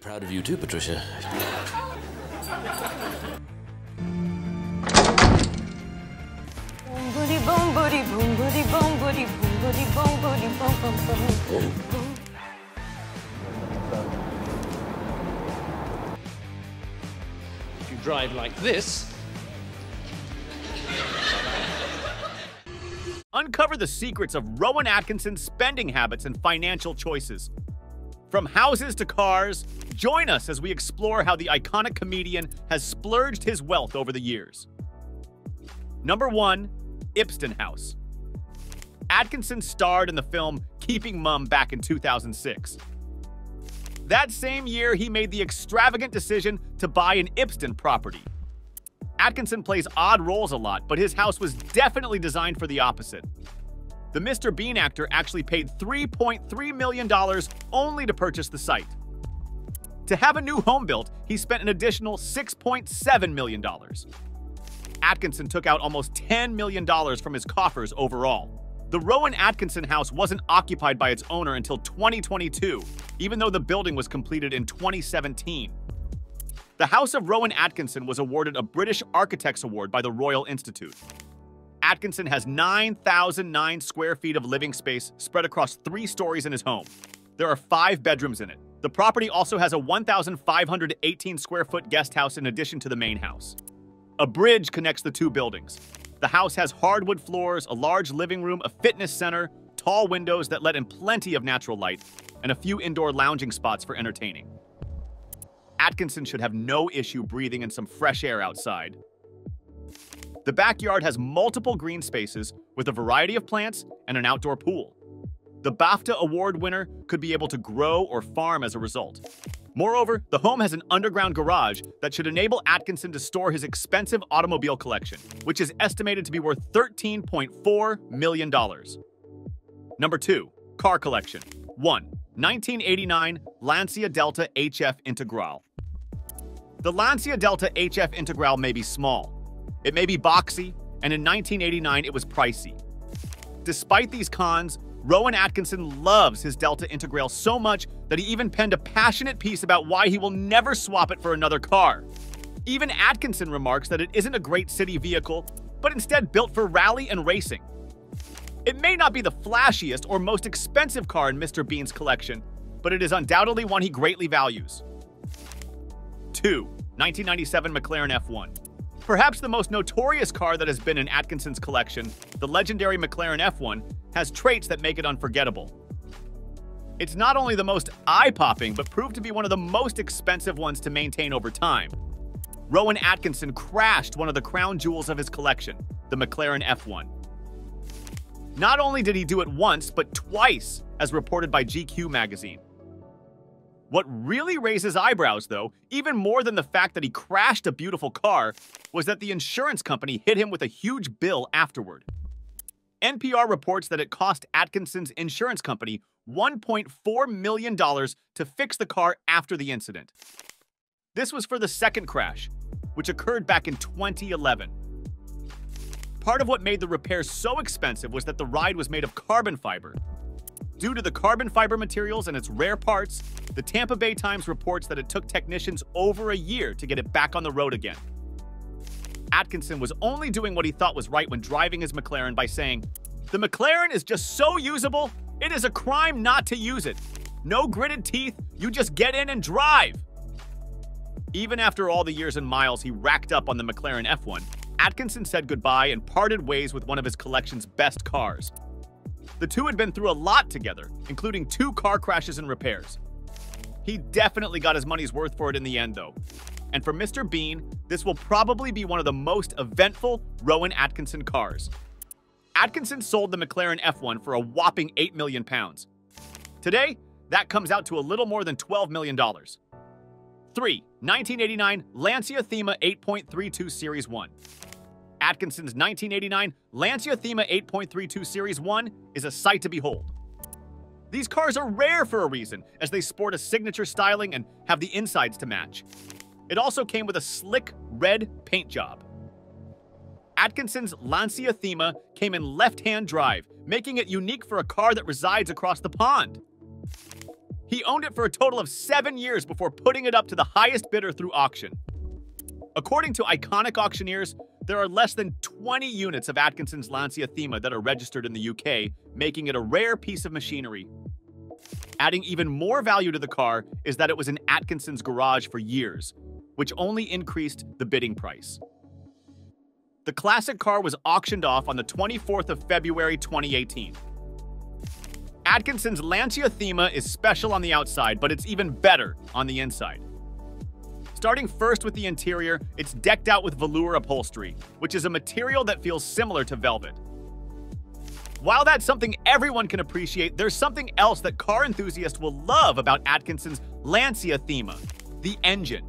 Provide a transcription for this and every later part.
Proud of you too, Patricia. If you drive like this, uncover the secrets of Rowan Atkinson's spending habits and financial choices. From houses to cars, join us as we explore how the iconic comedian has splurged his wealth over the years. Number 1. Ipston House. Atkinson starred in the film Keeping Mum back in 2006. That same year, he made the extravagant decision to buy an Ipston property. Atkinson plays odd roles a lot, but his house was definitely designed for the opposite. The Mr. Bean actor actually paid $3.3 million only to purchase the site. To have a new home built, he spent an additional $6.7 million. Atkinson took out almost $10 million from his coffers overall. The Rowan Atkinson house wasn't occupied by its owner until 2022, even though the building was completed in 2017. The House of Rowan Atkinson was awarded a British Architects Award by the Royal Institute. Atkinson has 9,009 square feet of living space spread across 3 stories in his home. There are 5 bedrooms in it. The property also has a 1,518 square foot guest house in addition to the main house. A bridge connects the 2 buildings. The house has hardwood floors, a large living room, a fitness center, tall windows that let in plenty of natural light, and a few indoor lounging spots for entertaining. Atkinson should have no issue breathing in some fresh air outside. The backyard has multiple green spaces with a variety of plants and an outdoor pool. The BAFTA award winner could be able to grow or farm as a result. Moreover, the home has an underground garage that should enable Atkinson to store his expensive automobile collection, which is estimated to be worth $13.4 million. Number 2. Car collection. 1. 1989 Lancia Delta HF Integral. The Lancia Delta HF Integral may be small. It may be boxy, and in 1989 it was pricey. Despite these cons, Rowan Atkinson loves his Delta Integral so much that he even penned a passionate piece about why he will never swap it for another car. Even Atkinson remarks that it isn't a great city vehicle, but instead built for rally and racing. It may not be the flashiest or most expensive car in Mr. Bean's collection, but it is undoubtedly one he greatly values. 2. 1997 McLaren F1. Perhaps the most notorious car that has been in Atkinson's collection, the legendary McLaren F1, has traits that make it unforgettable. It's not only the most eye-popping, but proved to be one of the most expensive ones to maintain over time. Rowan Atkinson crashed one of the crown jewels of his collection, the McLaren F1. Not only did he do it once, but twice, as reported by GQ magazine. What really raises eyebrows, though, even more than the fact that he crashed a beautiful car, was that the insurance company hit him with a huge bill afterward. NPR reports that it cost Atkinson's insurance company $1.4 million to fix the car after the incident. This was for the second crash, which occurred back in 2011. Part of what made the repairs so expensive was that the ride was made of carbon fiber. Due to the carbon fiber materials and its rare parts, the Tampa Bay Times reports that it took technicians over a year to get it back on the road again. Atkinson was only doing what he thought was right when driving his McLaren by saying, "The McLaren is just so usable, it is a crime not to use it. No gritted teeth, you just get in and drive." Even after all the years and miles he racked up on the McLaren F1, Atkinson said goodbye and parted ways with one of his collection's best cars. The two had been through a lot together, including 2 car crashes and repairs. He definitely got his money's worth for it in the end, though. And for Mr. Bean, this will probably be one of the most eventful Rowan Atkinson cars. Atkinson sold the McLaren F1 for a whopping £8 million. Today, that comes out to a little more than $12 million. 3. 1989 Lancia Thema 8.32 Series 1. Atkinson's 1989 Lancia Thema 8.32 Series 1 is a sight to behold. These cars are rare for a reason, as they sport a signature styling and have the insides to match. It also came with a slick red paint job. Atkinson's Lancia Thema came in left-hand drive, making it unique for a car that resides across the pond. He owned it for a total of 7 years before putting it up to the highest bidder through auction. According to Iconic Auctioneers, there are less than 20 units of Atkinson's Lancia Thema that are registered in the UK, making it a rare piece of machinery. Adding even more value to the car is that it was in Atkinson's garage for years, which only increased the bidding price. The classic car was auctioned off on the 24th of February 2018. Atkinson's Lancia Thema is special on the outside, but it's even better on the inside. Starting first with the interior, it's decked out with velour upholstery, which is a material that feels similar to velvet. While that's something everyone can appreciate, there's something else that car enthusiasts will love about Atkinson's Lancia Thema: the engine.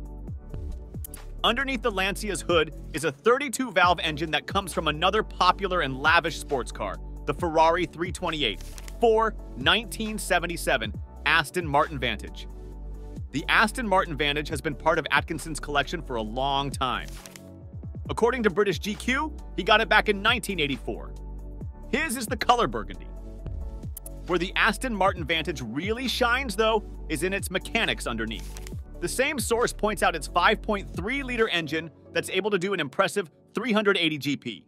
Underneath the Lancia's hood is a 32-valve engine that comes from another popular and lavish sports car, the Ferrari 328, 1977 Aston Martin Vantage. The Aston Martin Vantage has been part of Atkinson's collection for a long time. According to British GQ, he got it back in 1984. His is the color burgundy. Where the Aston Martin Vantage really shines, though, is in its mechanics underneath. The same source points out its 5.3-liter engine that's able to do an impressive 380 GP.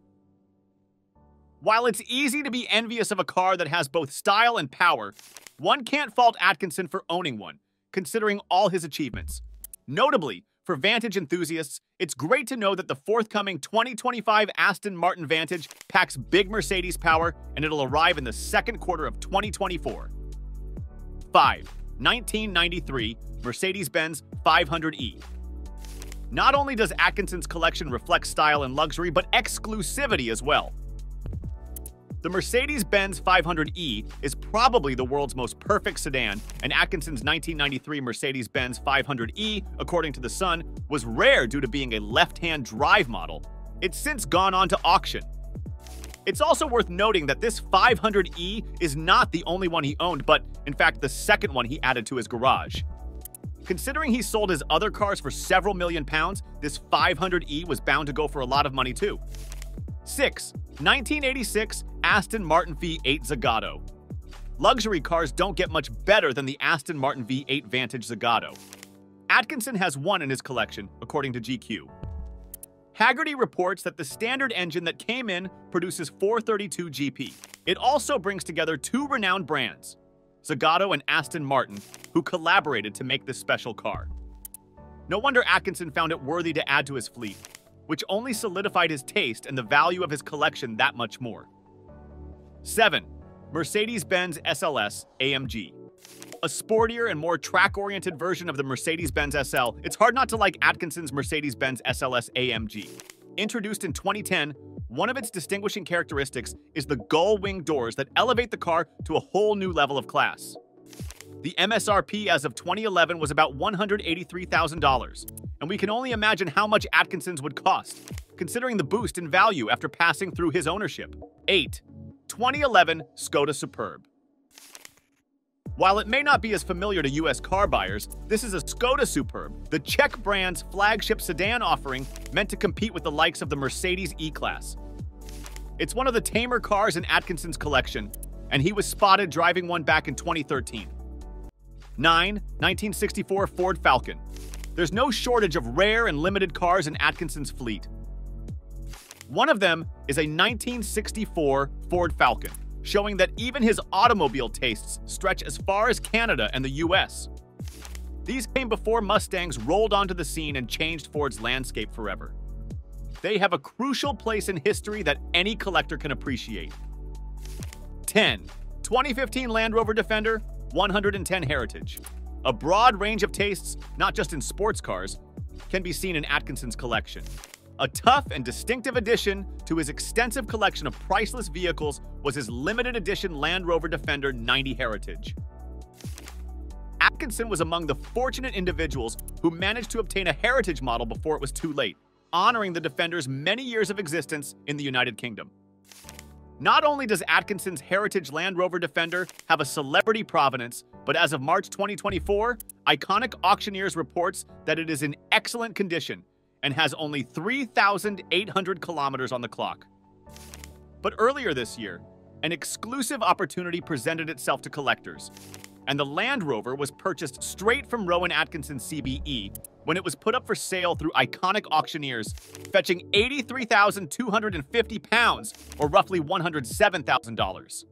While it's easy to be envious of a car that has both style and power, one can't fault Atkinson for owning one, considering all his achievements. Notably, for Vantage enthusiasts, it's great to know that the forthcoming 2025 Aston Martin Vantage packs big Mercedes power, and it'll arrive in the second quarter of 2024. 5. 1993 Mercedes-Benz 500e. Not only does Atkinson's collection reflect style and luxury, but exclusivity as well. The Mercedes-Benz 500e is probably the world's most perfect sedan, and Atkinson's 1993 Mercedes-Benz 500e, according to The Sun, was rare due to being a left-hand drive model. It's since gone on to auction. It's also worth noting that this 500e is not the only one he owned, but in fact the second one he added to his garage. Considering he sold his other cars for several million pounds, this 500e was bound to go for a lot of money too. 6. 1986 Aston Martin V8 Zagato. Luxury cars don't get much better than the Aston Martin V8 Vantage Zagato. Atkinson has one in his collection, according to GQ. Haggerty reports that the standard engine that came in produces 432 GP. It also brings together two renowned brands, Zagato and Aston Martin, who collaborated to make this special car. No wonder Atkinson found it worthy to add to his fleet, which only solidified his taste and the value of his collection that much more. 7. Mercedes-Benz SLS AMG. A sportier and more track-oriented version of the Mercedes-Benz SL, it's hard not to like Atkinson's Mercedes-Benz SLS AMG. Introduced in 2010, one of its distinguishing characteristics is the gull-wing doors that elevate the car to a whole new level of class. The MSRP as of 2011 was about $183,000, and we can only imagine how much Atkinson's would cost, considering the boost in value after passing through his ownership. 8. 2011 Skoda Superb. While it may not be as familiar to US car buyers, this is a Skoda Superb, the Czech brand's flagship sedan offering meant to compete with the likes of the Mercedes E-Class. It's one of the tamer cars in Atkinson's collection, and he was spotted driving one back in 2013. 9. 1964 Ford Falcon. There's no shortage of rare and limited cars in Atkinson's fleet. One of them is a 1964 Ford Falcon, showing that even his automobile tastes stretch as far as Canada and the US. These came before Mustangs rolled onto the scene and changed Ford's landscape forever. They have a crucial place in history that any collector can appreciate. 10. 2015 Land Rover Defender 110 Heritage. A broad range of tastes, not just in sports cars, can be seen in Atkinson's collection. A tough and distinctive addition to his extensive collection of priceless vehicles was his limited edition Land Rover Defender 90 Heritage. Atkinson was among the fortunate individuals who managed to obtain a Heritage model before it was too late, honoring the Defender's many years of existence in the United Kingdom. Not only does Atkinson's Heritage Land Rover Defender have a celebrity provenance, but as of March 2024, Iconic Auctioneers reports that it is in excellent condition and has only 3,800 kilometers on the clock. But earlier this year, an exclusive opportunity presented itself to collectors, and the Land Rover was purchased straight from Rowan Atkinson's CBE when it was put up for sale through iconic auctioneers, fetching £83,250, or roughly $107,000.